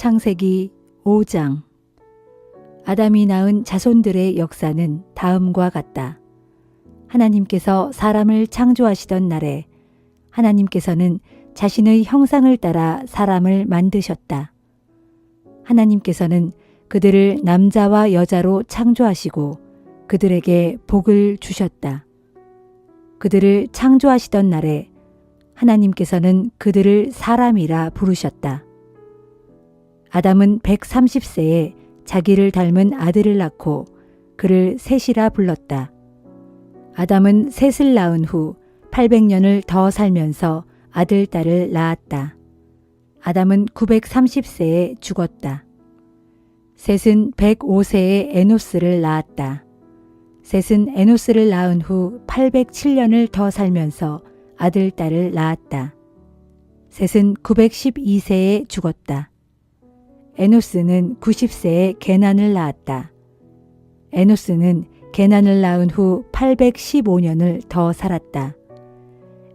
창세기 5장. 아담이 낳은 자손들의 역사는 다음과 같다. 하나님께서 사람을 창조하시던 날에 하나님께서는 자신의 형상을 따라 사람을 만드셨다. 하나님께서는 그들을 남자와 여자로 창조하시고 그들에게 복을 주셨다. 그들을 창조하시던 날에 하나님께서는 그들을 사람이라 부르셨다. 아담은 130세에 자기를 닮은 아들을 낳고 그를 셋이라 불렀다. 아담은 셋을 낳은 후 800년을 더 살면서 아들, 딸을 낳았다. 아담은 930세에 죽었다. 셋은 105세에 에노스를 낳았다. 셋은 에노스를 낳은 후 807년을 더 살면서 아들, 딸을 낳았다. 셋은 912세에 죽었다. 에노스는 90세에 게난을 낳았다. 에노스는 게난을 낳은 후 815년을 더 살았다.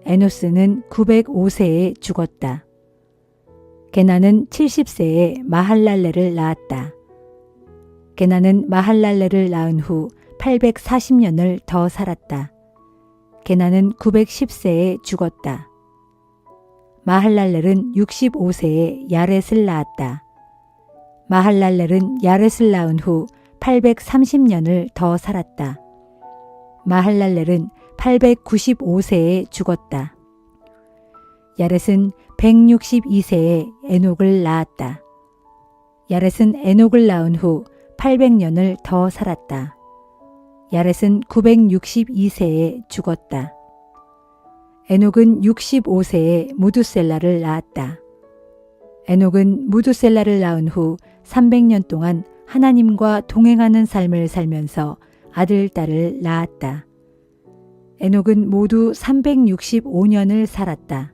에노스는 905세에 죽었다. 게난은 70세에 마할랄레를 낳았다. 게난은 마할랄레를 낳은 후 840년을 더 살았다. 게난은 910세에 죽었다. 마할랄렐은 65세에 야렛을 낳았다. 마할랄렐은 야렛을 낳은 후 830년을 더 살았다. 마할랄렐은 895세에 죽었다. 야렛은 162세에 에녹을 낳았다. 야렛은 에녹을 낳은 후 800년을 더 살았다. 야렛은 962세에 죽었다. 에녹은 65세에 무두셀라를 낳았다. 에녹은 무두셀라를 낳은 후 300년 동안 하나님과 동행하는 삶을 살면서 아들, 딸을 낳았다. 에녹은 모두 365년을 살았다.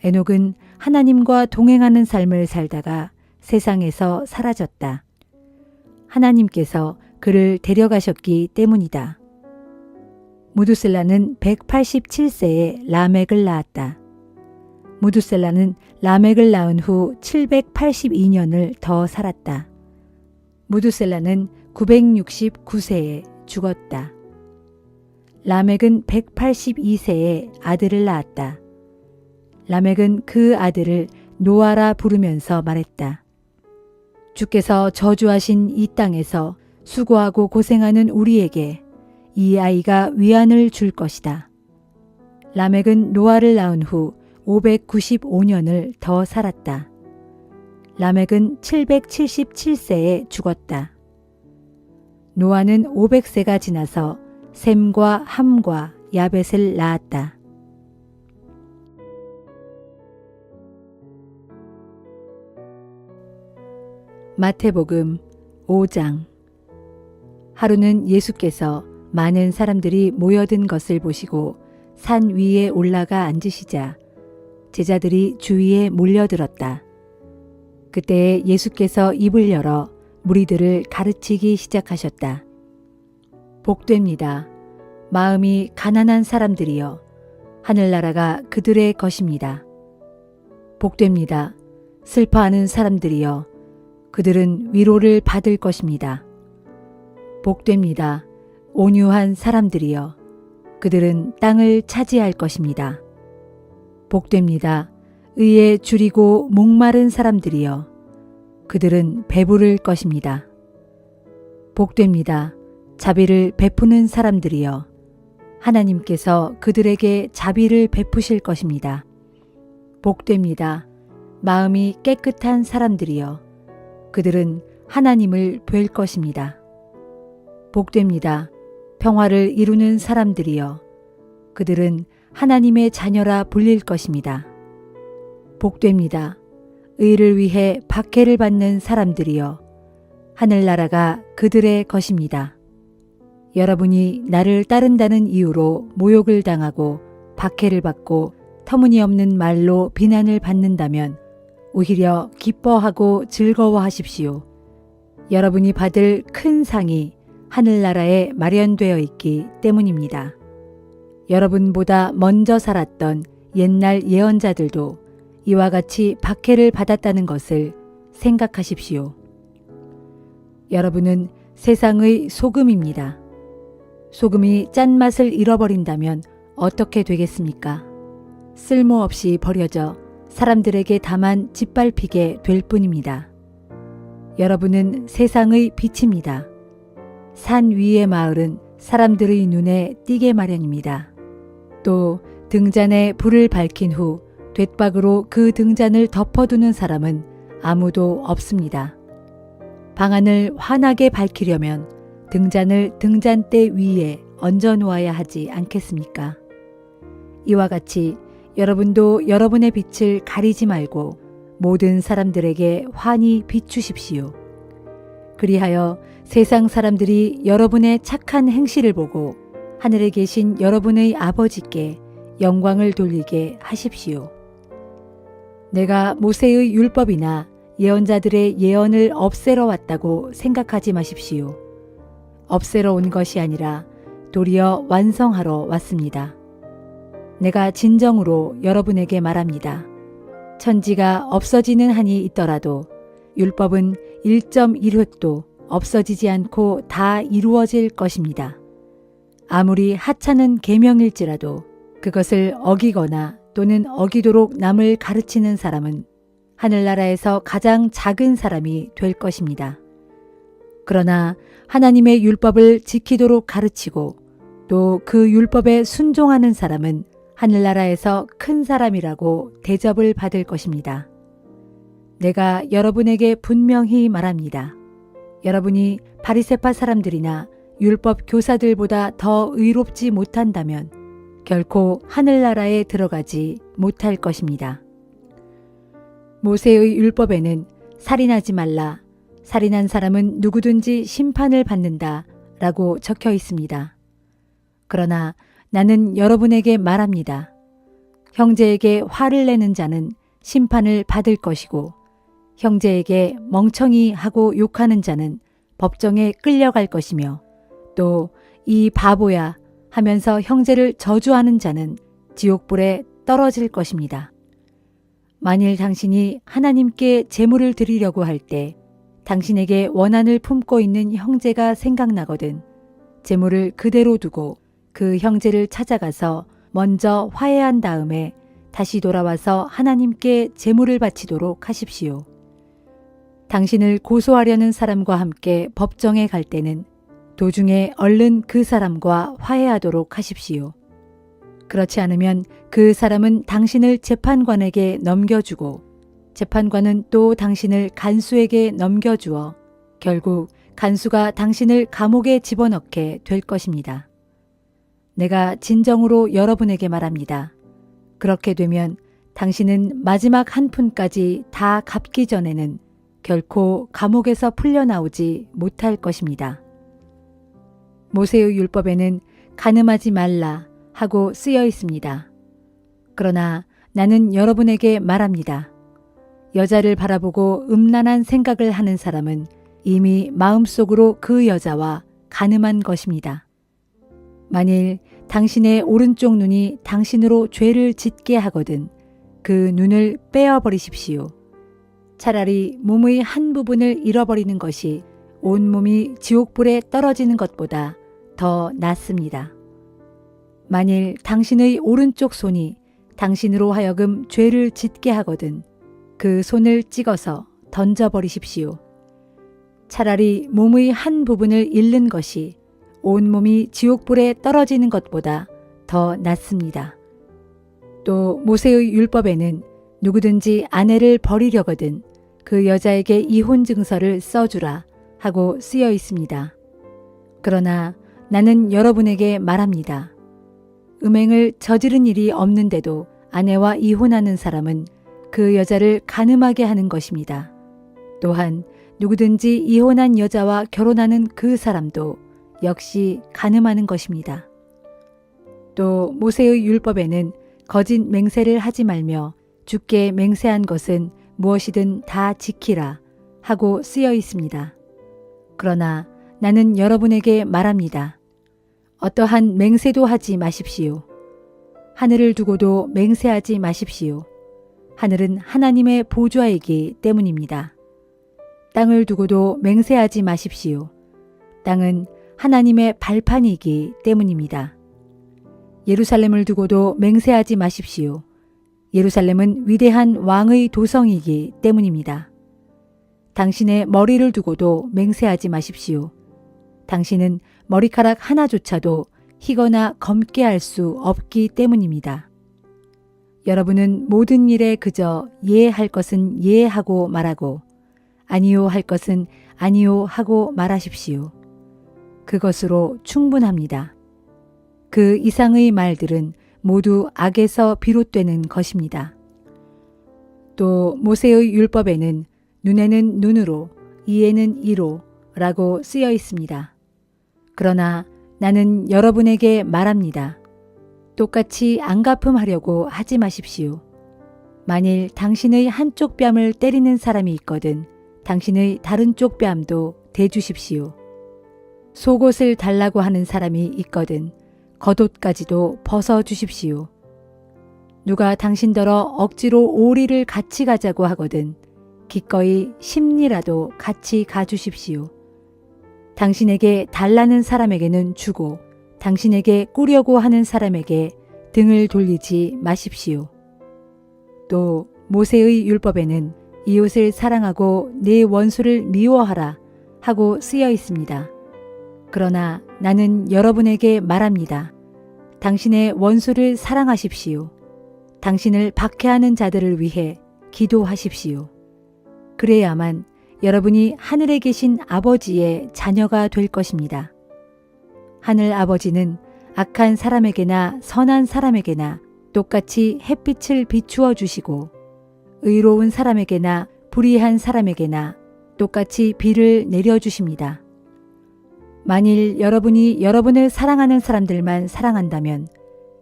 에녹은 하나님과 동행하는 삶을 살다가 세상에서 사라졌다. 하나님께서 그를 데려가셨기 때문이다. 무두셀라는 187세에 라멕을 낳았다. 무두셀라는 라멕을 낳은 후 782년을 더 살았다. 무두셀라는 969세에 죽었다. 라멕은 182세에 아들을 낳았다. 라멕은 그 아들을 노아라 부르면서 말했다. 주께서 저주하신 이 땅에서 수고하고 고생하는 우리에게 이 아이가 위안을 줄 것이다. 라멕은 노아를 낳은 후 595년을 더 살았다. 라멕은 777세에 죽었다. 노아는 500세가 지나서 셈과 함과 야벳을 낳았다. 마태복음 5장. 하루는 예수께서 많은 사람들이 모여든 것을 보시고 산 위에 올라가 앉으시자 제자들이 주위에 몰려들었다. 그때 예수께서 입을 열어 무리들을 가르치기 시작하셨다. 복됩니다. 마음이 가난한 사람들이여, 하늘나라가 그들의 것입니다. 복됩니다. 슬퍼하는 사람들이여, 그들은 위로를 받을 것입니다. 복됩니다. 온유한 사람들이여, 그들은 땅을 차지할 것입니다. 복됩니다. 의에 줄이고 목마른 사람들이여, 그들은 배부를 것입니다. 복됩니다. 자비를 베푸는 사람들이여, 하나님께서 그들에게 자비를 베푸실 것입니다. 복됩니다. 마음이 깨끗한 사람들이여, 그들은 하나님을 뵐 것입니다. 복됩니다. 평화를 이루는 사람들이여, 그들은 하나님의 자녀라 불릴 것입니다. 복됩니다. 의를 위해 박해를 받는 사람들이여, 하늘나라가 그들의 것입니다. 여러분이 나를 따른다는 이유로 모욕을 당하고 박해를 받고 터무니없는 말로 비난을 받는다면 오히려 기뻐하고 즐거워하십시오. 여러분이 받을 큰 상이 하늘나라에 마련되어 있기 때문입니다. 여러분보다 먼저 살았던 옛날 예언자들도 이와 같이 박해를 받았다는 것을 생각하십시오. 여러분은 세상의 소금입니다. 소금이 짠맛을 잃어버린다면 어떻게 되겠습니까? 쓸모없이 버려져 사람들에게 다만 짓밟히게 될 뿐입니다. 여러분은 세상의 빛입니다. 산 위의 마을은 사람들의 눈에 띄게 마련입니다. 또 등잔에 불을 밝힌 후 돛박으로 그 등잔을 덮어두는 사람은 아무도 없습니다. 방안을 환하게 밝히려면 등잔을 등잔대 위에 얹어 놓아야 하지 않겠습니까? 이와 같이 여러분도 여러분의 빛을 가리지 말고 모든 사람들에게 환히 비추십시오. 그리하여 세상 사람들이 여러분의 착한 행실을 보고 하늘에 계신 여러분의 아버지께 영광을 돌리게 하십시오. 내가 모세의 율법이나 예언자들의 예언을 없애러 왔다고 생각하지 마십시오. 없애러 온 것이 아니라 도리어 완성하러 왔습니다. 내가 진정으로 여러분에게 말합니다. 천지가 없어지는 한이 있더라도 율법은 1.1획도 없어지지 않고 다 이루어질 것입니다. 아무리 하찮은 계명일지라도 그것을 어기거나 또는 어기도록 남을 가르치는 사람은 하늘나라에서 가장 작은 사람이 될 것입니다. 그러나 하나님의 율법을 지키도록 가르치고 또 그 율법에 순종하는 사람은 하늘나라에서 큰 사람이라고 대접을 받을 것입니다. 내가 여러분에게 분명히 말합니다. 여러분이 바리새파 사람들이나 율법 교사들보다 더 의롭지 못한다면 결코 하늘나라에 들어가지 못할 것입니다. 모세의 율법에는 살인하지 말라, 살인한 사람은 누구든지 심판을 받는다 라고 적혀 있습니다. 그러나 나는 여러분에게 말합니다. 형제에게 화를 내는 자는 심판을 받을 것이고 형제에게 멍청이 하고 욕하는 자는 법정에 끌려갈 것이며 또 이 바보야 하면서 형제를 저주하는 자는 지옥불에 떨어질 것입니다. 만일 당신이 하나님께 제물을 드리려고 할 때 당신에게 원한을 품고 있는 형제가 생각나거든 제물을 그대로 두고 그 형제를 찾아가서 먼저 화해한 다음에 다시 돌아와서 하나님께 제물을 바치도록 하십시오. 당신을 고소하려는 사람과 함께 법정에 갈 때는 도중에 얼른 그 사람과 화해하도록 하십시오. 그렇지 않으면 그 사람은 당신을 재판관에게 넘겨주고 재판관은 또 당신을 간수에게 넘겨주어 결국 간수가 당신을 감옥에 집어넣게 될 것입니다. 내가 진정으로 여러분에게 말합니다. 그렇게 되면 당신은 마지막 한 푼까지 다 갚기 전에는 결코 감옥에서 풀려나오지 못할 것입니다. 모세의 율법에는 간음하지 말라 하고 쓰여 있습니다. 그러나 나는 여러분에게 말합니다. 여자를 바라보고 음란한 생각을 하는 사람은 이미 마음속으로 그 여자와 간음한 것입니다. 만일 당신의 오른쪽 눈이 당신으로 죄를 짓게 하거든 그 눈을 빼어버리십시오. 차라리 몸의 한 부분을 잃어버리는 것이 온몸이 지옥불에 떨어지는 것보다 더 낫습니다. 만일 당신의 오른쪽 손이 당신으로 하여금 죄를 짓게 하거든 그 손을 찍어서 던져버리십시오. 차라리 몸의 한 부분을 잃는 것이 온몸이 지옥불에 떨어지는 것보다 더 낫습니다. 또 모세의 율법에는 누구든지 아내를 버리려거든 그 여자에게 이혼 증서를 써주라 하고 쓰여 있습니다. 그러나 나는 여러분에게 말합니다. 음행을 저지른 일이 없는데도 아내와 이혼하는 사람은 그 여자를 간음하게 하는 것입니다. 또한 누구든지 이혼한 여자와 결혼하는 그 사람도 역시 간음하는 것입니다. 또 모세의 율법에는 거짓 맹세를 하지 말며 주께 맹세한 것은 무엇이든 다 지키라 하고 쓰여 있습니다. 그러나 나는 여러분에게 말합니다. 어떠한 맹세도 하지 마십시오. 하늘을 두고도 맹세하지 마십시오. 하늘은 하나님의 보좌이기 때문입니다. 땅을 두고도 맹세하지 마십시오. 땅은 하나님의 발판이기 때문입니다. 예루살렘을 두고도 맹세하지 마십시오. 예루살렘은 위대한 왕의 도성이기 때문입니다. 당신의 머리를 두고도 맹세하지 마십시오. 당신은 머리카락 하나조차도 희거나 검게 할 수 없기 때문입니다. 여러분은 모든 일에 그저 예할 것은 예하고 말하고 아니요 할 것은 아니요 하고 말하십시오. 그것으로 충분합니다. 그 이상의 말들은 모두 악에서 비롯되는 것입니다. 또 모세의 율법에는 눈에는 눈으로, 이에는 이로 라고 쓰여 있습니다. 그러나 나는 여러분에게 말합니다. 똑같이 안갚음하려고 하지 마십시오. 만일 당신의 한쪽 뺨을 때리는 사람이 있거든 당신의 다른 쪽 뺨도 대주십시오. 속옷을 달라고 하는 사람이 있거든 겉옷까지도 벗어주십시오. 누가 당신더러 억지로 오리를 같이 가자고 하거든 기꺼이 십리라도 같이 가주십시오. 당신에게 달라는 사람에게는 주고 당신에게 꾸려고 하는 사람에게 등을 돌리지 마십시오. 또 모세의 율법에는 이웃을 사랑하고 내 원수를 미워하라 하고 쓰여 있습니다. 그러나 나는 여러분에게 말합니다. 당신의 원수를 사랑하십시오. 당신을 박해하는 자들을 위해 기도하십시오. 그래야만 여러분이 하늘에 계신 아버지의 자녀가 될 것입니다. 하늘 아버지는 악한 사람에게나 선한 사람에게나 똑같이 햇빛을 비추어 주시고 의로운 사람에게나 불의한 사람에게나 똑같이 비를 내려주십니다. 만일 여러분이 여러분을 사랑하는 사람들만 사랑한다면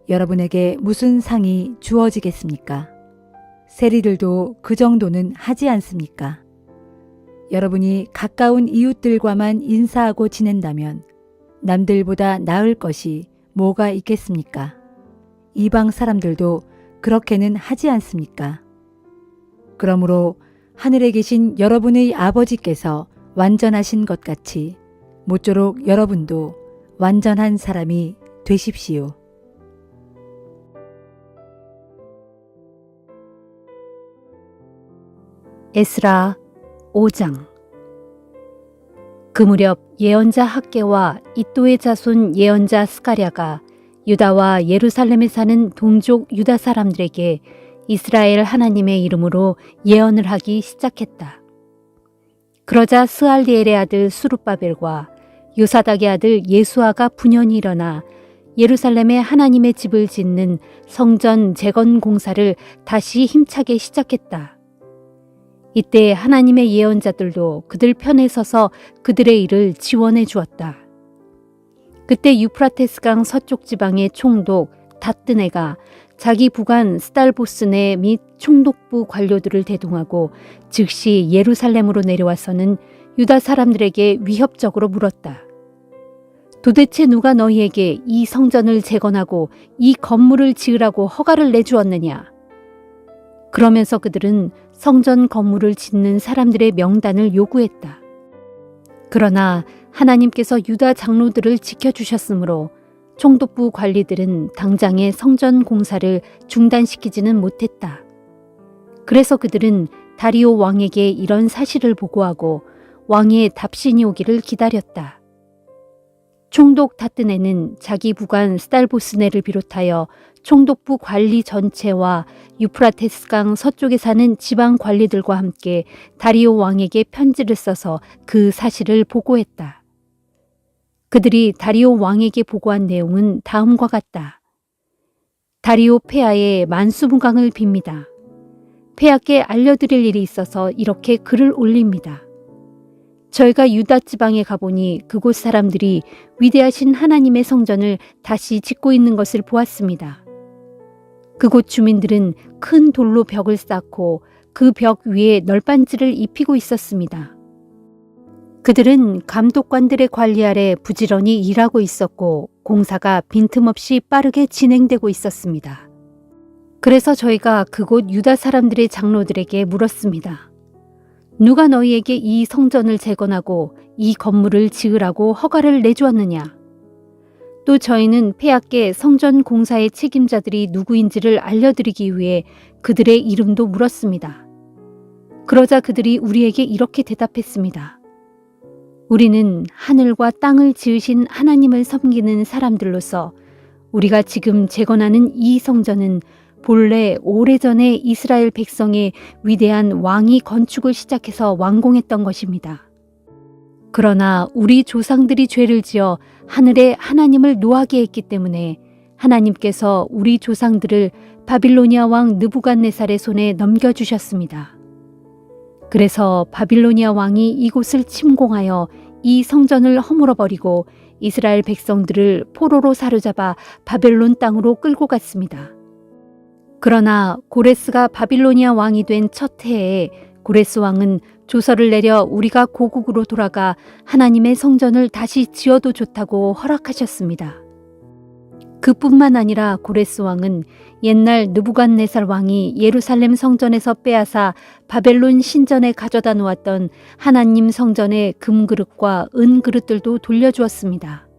여러분에게 무슨 상이 주어지겠습니까? 세리들도 그 정도는 하지 않습니까? 여러분이 가까운 이웃들과만 인사하고 지낸다면 남들보다 나을 것이 뭐가 있겠습니까? 이방 사람들도 그렇게는 하지 않습니까? 그러므로 하늘에 계신 여러분의 아버지께서 완전하신 것 같이 모쪼록 여러분도 완전한 사람이 되십시오. 에스라 5장. 그 무렵 예언자 학개와 이또의 자손 예언자 스가랴가 유다와 예루살렘에 사는 동족 유다 사람들에게 이스라엘 하나님의 이름으로 예언을 하기 시작했다. 그러자 스알디엘의 아들 수룹바벨과 요사닥의 아들 예수아가 분연히 일어나 예루살렘에 하나님의 집을 짓는 성전 재건 공사를 다시 힘차게 시작했다. 이때 하나님의 예언자들도 그들 편에 서서 그들의 일을 지원해 주었다. 그때 유프라테스강 서쪽 지방의 총독 다뜨네가 자기 부관 스달보스네 및 총독부 관료들을 대동하고 즉시 예루살렘으로 내려와서는 유다 사람들에게 위협적으로 물었다. 도대체 누가 너희에게 이 성전을 재건하고 이 건물을 지으라고 허가를 내주었느냐? 그러면서 그들은 성전 건물을 짓는 사람들의 명단을 요구했다. 그러나 하나님께서 유다 장로들을 지켜주셨으므로 총독부 관리들은 당장에 성전 공사를 중단시키지는 못했다. 그래서 그들은 다리오 왕에게 이런 사실을 보고하고 왕의 답신이 오기를 기다렸다. 총독 다뜨네는 자기 부관 스달보스네를 비롯하여 총독부 관리 전체와 유프라테스강 서쪽에 사는 지방 관리들과 함께 다리오 왕에게 편지를 써서 그 사실을 보고했다. 그들이 다리오 왕에게 보고한 내용은 다음과 같다. 다리오 폐하의 만수무강을 빕니다. 폐하께 알려드릴 일이 있어서 이렇게 글을 올립니다. 저희가 유다 지방에 가보니 그곳 사람들이 위대하신 하나님의 성전을 다시 짓고 있는 것을 보았습니다. 그곳 주민들은 큰 돌로 벽을 쌓고 그 벽 위에 널빤지를 입히고 있었습니다. 그들은 감독관들의 관리 아래 부지런히 일하고 있었고 공사가 빈틈없이 빠르게 진행되고 있었습니다. 그래서 저희가 그곳 유다 사람들의 장로들에게 물었습니다. 누가 너희에게 이 성전을 재건하고 이 건물을 지으라고 허가를 내주었느냐? 또 저희는 폐하께 성전 공사의 책임자들이 누구인지를 알려드리기 위해 그들의 이름도 물었습니다. 그러자 그들이 우리에게 이렇게 대답했습니다. 우리는 하늘과 땅을 지으신 하나님을 섬기는 사람들로서 우리가 지금 재건하는 이 성전은 본래 오래전에 이스라엘 백성의 위대한 왕이 건축을 시작해서 완공했던 것입니다. 그러나 우리 조상들이 죄를 지어 하늘의 하나님을 노하게 했기 때문에 하나님께서 우리 조상들을 바빌로니아 왕 느부갓네살의 손에 넘겨주셨습니다. 그래서 바빌로니아 왕이 이곳을 침공하여 이 성전을 허물어버리고 이스라엘 백성들을 포로로 사로잡아 바벨론 땅으로 끌고 갔습니다. 그러나 고레스가 바빌로니아 왕이 된 첫 해에 고레스 왕은 조서를 내려 우리가 고국으로 돌아가 하나님의 성전을 다시 지어도 좋다고 허락하셨습니다. 그뿐만 아니라 고레스 왕은 옛날 느부갓네살 왕이 예루살렘 성전에서 빼앗아 바벨론 신전에 가져다 놓았던 하나님 성전의 금그릇과 은그릇들도 돌려주었습니다.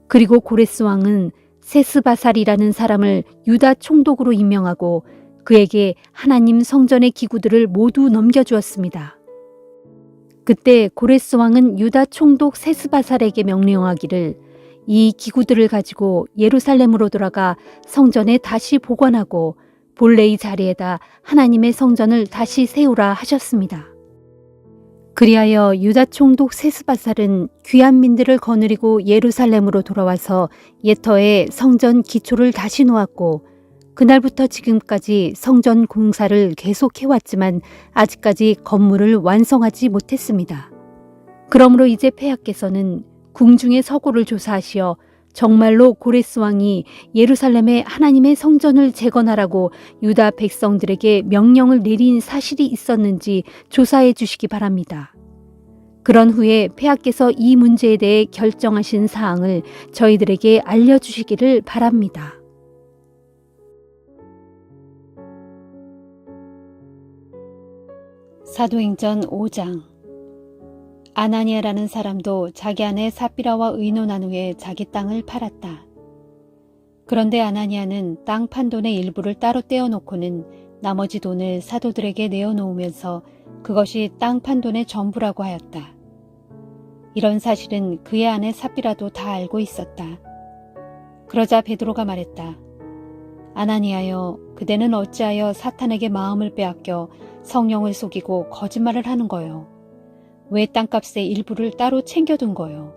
그리고 고레스 왕은 세스바살이라는 사람을 유다 총독으로 임명하고 그에게 하나님 성전의 기구들을 모두 넘겨주었습니다. 그때 고레스 왕은 유다 총독 세스바살에게 명령하기를 이 기구들을 가지고 예루살렘으로 돌아가 성전에 다시 보관하고 본래의 자리에다 하나님의 성전을 다시 세우라 하셨습니다. 그리하여 유다 총독 세스바살은 귀한 민들을 거느리고 예루살렘으로 돌아와서 옛터에 성전 기초를 다시 놓았고 그날부터 지금까지 성전 공사를 계속해왔지만 아직까지 건물을 완성하지 못했습니다. 그러므로 이제 폐하께서는 궁중의 서고를 조사하시어 정말로 고레스 왕이 예루살렘에 하나님의 성전을 재건하라고 유다 백성들에게 명령을 내린 사실이 있었는지 조사해 주시기 바랍니다. 그런 후에 폐하께서 이 문제에 대해 결정하신 사항을 저희들에게 알려주시기를 바랍니다. 사도행전 5장. 아나니아라는 사람도 자기 아내 삽비라와 의논한 후에 자기 땅을 팔았다. 그런데 아나니아는 땅 판 돈의 일부를 따로 떼어놓고는 나머지 돈을 사도들에게 내어놓으면서 그것이 땅 판 돈의 전부라고 하였다. 이런 사실은 그의 아내 삽비라도 다 알고 있었다. 그러자 베드로가 말했다. 아나니아여, 그대는 어찌하여 사탄에게 마음을 빼앗겨 성령을 속이고 거짓말을 하는 거요? 왜 땅값의 일부를 따로 챙겨둔 거요?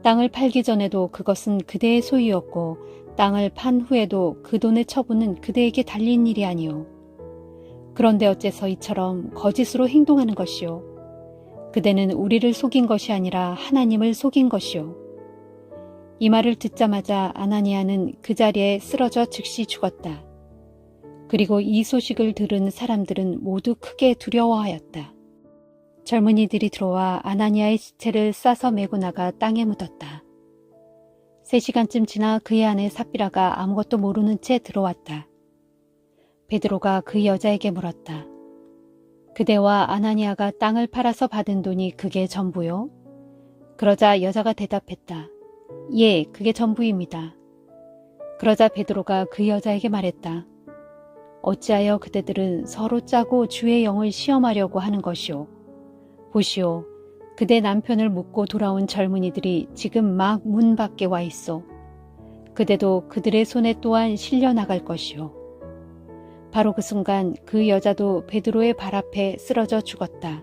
땅을 팔기 전에도 그것은 그대의 소유였고 땅을 판 후에도 그 돈의 처분은 그대에게 달린 일이 아니오. 그런데 어째서 이처럼 거짓으로 행동하는 것이오? 그대는 우리를 속인 것이 아니라 하나님을 속인 것이오. 이 말을 듣자마자 아나니아는 그 자리에 쓰러져 즉시 죽었다. 그리고 이 소식을 들은 사람들은 모두 크게 두려워하였다. 젊은이들이 들어와 아나니아의 시체를 싸서 메고 나가 땅에 묻었다. 3시간쯤 지나 그의 아내 삽비라가 아무것도 모르는 채 들어왔다. 베드로가 그 여자에게 물었다. 그대와 아나니아가 땅을 팔아서 받은 돈이 그게 전부요? 그러자 여자가 대답했다. 예, 그게 전부입니다. 그러자 베드로가 그 여자에게 말했다. 어찌하여 그대들은 서로 짜고 주의 영을 시험하려고 하는 것이오? 보시오, 그대 남편을 묻고 돌아온 젊은이들이 지금 막 문 밖에 와 있어. 그대도 그들의 손에 또한 실려 나갈 것이오. 바로 그 순간 그 여자도 베드로의 발 앞에 쓰러져 죽었다.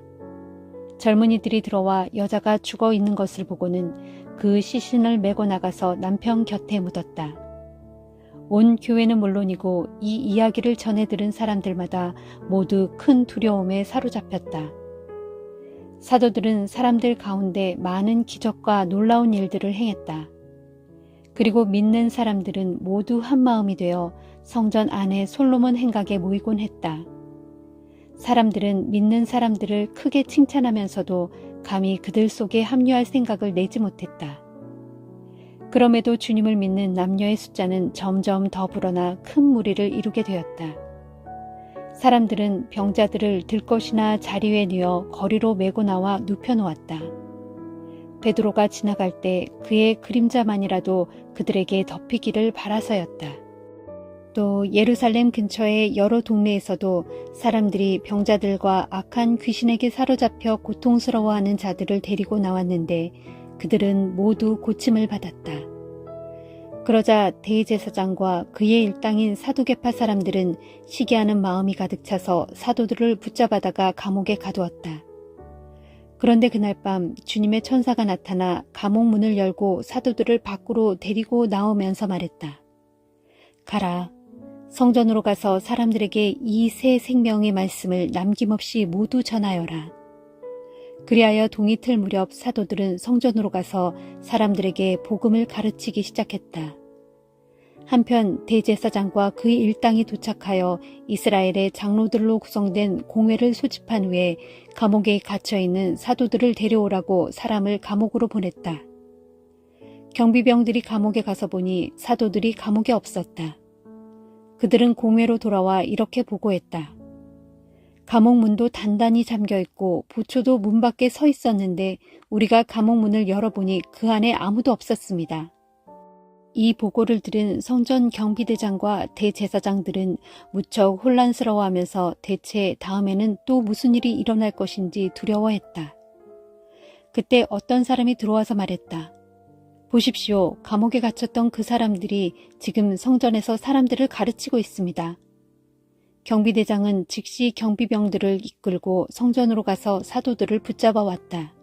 젊은이들이 들어와 여자가 죽어 있는 것을 보고는 그 시신을 메고 나가서 남편 곁에 묻었다. 온 교회는 물론이고 이 이야기를 전해 들은 사람들마다 모두 큰 두려움에 사로잡혔다. 사도들은 사람들 가운데 많은 기적과 놀라운 일들을 행했다. 그리고 믿는 사람들은 모두 한마음이 되어 성전 안에 솔로몬 행각에 모이곤 했다. 사람들은 믿는 사람들을 크게 칭찬하면서도 감히 그들 속에 합류할 생각을 내지 못했다. 그럼에도 주님을 믿는 남녀의 숫자는 점점 더 불어나 큰 무리를 이루게 되었다. 사람들은 병자들을 들것이나 자리 위에 뉘어 거리로 메고 나와 눕혀놓았다. 베드로가 지나갈 때 그의 그림자만이라도 그들에게 덮이기를 바라서였다. 또 예루살렘 근처의 여러 동네에서도 사람들이 병자들과 악한 귀신에게 사로잡혀 고통스러워하는 자들을 데리고 나왔는데 그들은 모두 고침을 받았다. 그러자 대제사장과 그의 일당인 사두개파 사람들은 시기하는 마음이 가득 차서 사도들을 붙잡아다가 감옥에 가두었다. 그런데 그날 밤 주님의 천사가 나타나 감옥 문을 열고 사도들을 밖으로 데리고 나오면서 말했다. 가라. 성전으로 가서 사람들에게 이 새 생명의 말씀을 남김없이 모두 전하여라. 그리하여 동이 틀 무렵 사도들은 성전으로 가서 사람들에게 복음을 가르치기 시작했다. 한편 대제사장과 그의 일당이 도착하여 이스라엘의 장로들로 구성된 공회를 소집한 후에 감옥에 갇혀있는 사도들을 데려오라고 사람을 감옥으로 보냈다. 경비병들이 감옥에 가서 보니 사도들이 감옥에 없었다. 그들은 공회로 돌아와 이렇게 보고했다. 감옥 문도 단단히 잠겨있고 보초도 문 밖에 서 있었는데 우리가 감옥 문을 열어보니 그 안에 아무도 없었습니다. 이 보고를 들은 성전 경비대장과 대제사장들은 무척 혼란스러워하면서 대체 다음에는 또 무슨 일이 일어날 것인지 두려워했다. 그때 어떤 사람이 들어와서 말했다. 보십시오. 감옥에 갇혔던 그 사람들이 지금 성전에서 사람들을 가르치고 있습니다. 경비대장은 즉시 경비병들을 이끌고 성전으로 가서 사도들을 붙잡아 왔다.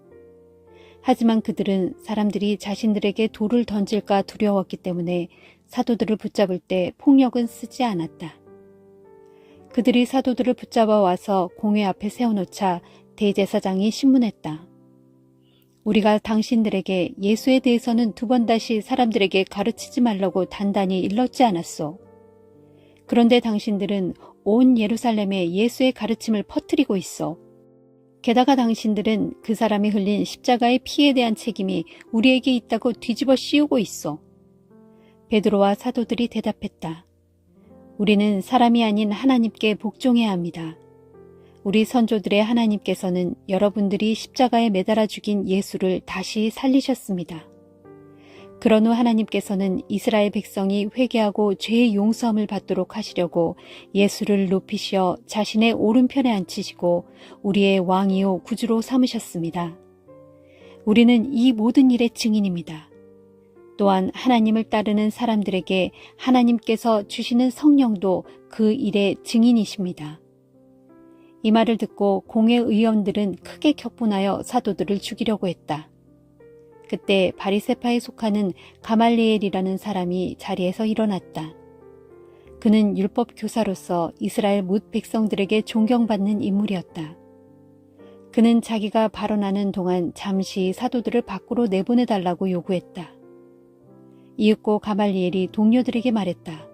하지만 그들은 사람들이 자신들에게 돌을 던질까 두려웠기 때문에 사도들을 붙잡을 때 폭력은 쓰지 않았다. 그들이 사도들을 붙잡아 와서 공회 앞에 세워놓자 대제사장이 신문했다. 우리가 당신들에게 예수에 대해서는 두 번 다시 사람들에게 가르치지 말라고 단단히 일렀지 않았소. 그런데 당신들은 온 예루살렘에 예수의 가르침을 퍼뜨리고 있어. 게다가 당신들은 그 사람이 흘린 십자가의 피에 대한 책임이 우리에게 있다고 뒤집어 씌우고 있어. 베드로와 사도들이 대답했다. 우리는 사람이 아닌 하나님께 복종해야 합니다. 우리 선조들의 하나님께서는 여러분들이 십자가에 매달아 죽인 예수를 다시 살리셨습니다. 그런 후 하나님께서는 이스라엘 백성이 회개하고 죄의 용서함을 받도록 하시려고 예수를 높이시어 자신의 오른편에 앉히시고 우리의 왕이요 구주로 삼으셨습니다. 우리는 이 모든 일의 증인입니다. 또한 하나님을 따르는 사람들에게 하나님께서 주시는 성령도 그 일의 증인이십니다. 이 말을 듣고 공회 의원들은 크게 격분하여 사도들을 죽이려고 했다. 그때 바리새파에 속하는 가말리엘이라는 사람이 자리에서 일어났다. 그는 율법 교사로서 이스라엘 뭇 백성들에게 존경받는 인물이었다. 그는 자기가 발언하는 동안 잠시 사도들을 밖으로 내보내달라고 요구했다. 이윽고 가말리엘이 동료들에게 말했다.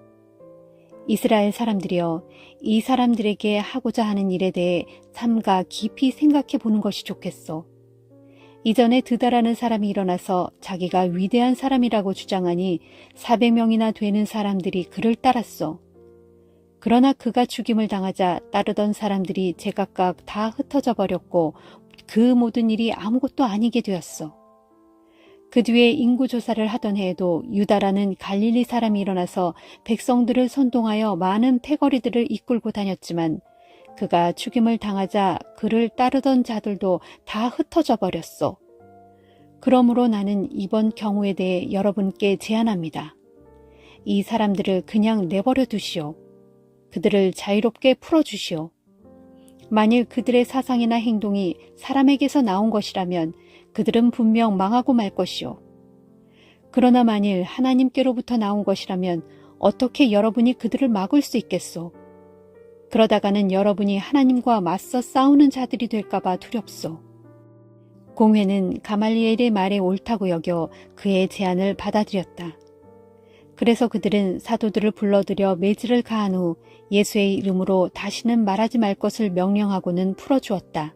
이스라엘 사람들이여, 이 사람들에게 하고자 하는 일에 대해 삼가 깊이 생각해 보는 것이 좋겠소. 이전에 드다라는 사람이 일어나서 자기가 위대한 사람이라고 주장하니 400명이나 되는 사람들이 그를 따랐소. 그러나 그가 죽임을 당하자 따르던 사람들이 제각각 다 흩어져 버렸고 그 모든 일이 아무것도 아니게 되었소. 그 뒤에 인구조사를 하던 해에도 유다라는 갈릴리 사람이 일어나서 백성들을 선동하여 많은 패거리들을 이끌고 다녔지만 그가 죽임을 당하자 그를 따르던 자들도 다 흩어져 버렸소. 그러므로 나는 이번 경우에 대해 여러분께 제안합니다. 이 사람들을 그냥 내버려 두시오. 그들을 자유롭게 풀어주시오. 만일 그들의 사상이나 행동이 사람에게서 나온 것이라면 그들은 분명 망하고 말 것이오. 그러나 만일 하나님께로부터 나온 것이라면 어떻게 여러분이 그들을 막을 수 있겠소? 그러다가는 여러분이 하나님과 맞서 싸우는 자들이 될까봐 두렵소. 공회는 가말리엘의 말에 옳다고 여겨 그의 제안을 받아들였다. 그래서 그들은 사도들을 불러들여 매질을 가한 후 예수의 이름으로 다시는 말하지 말 것을 명령하고는 풀어주었다.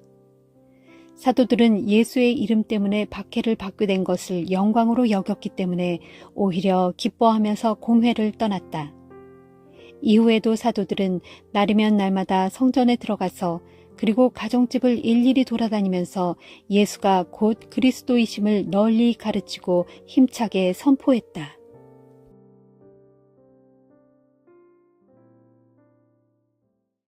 사도들은 예수의 이름 때문에 박해를 받게 된 것을 영광으로 여겼기 때문에 오히려 기뻐하면서 공회를 떠났다. 이후에도 사도들은 날이면 날마다 성전에 들어가서 그리고 가정집을 일일이 돌아다니면서 예수가 곧 그리스도이심을 널리 가르치고 힘차게 선포했다.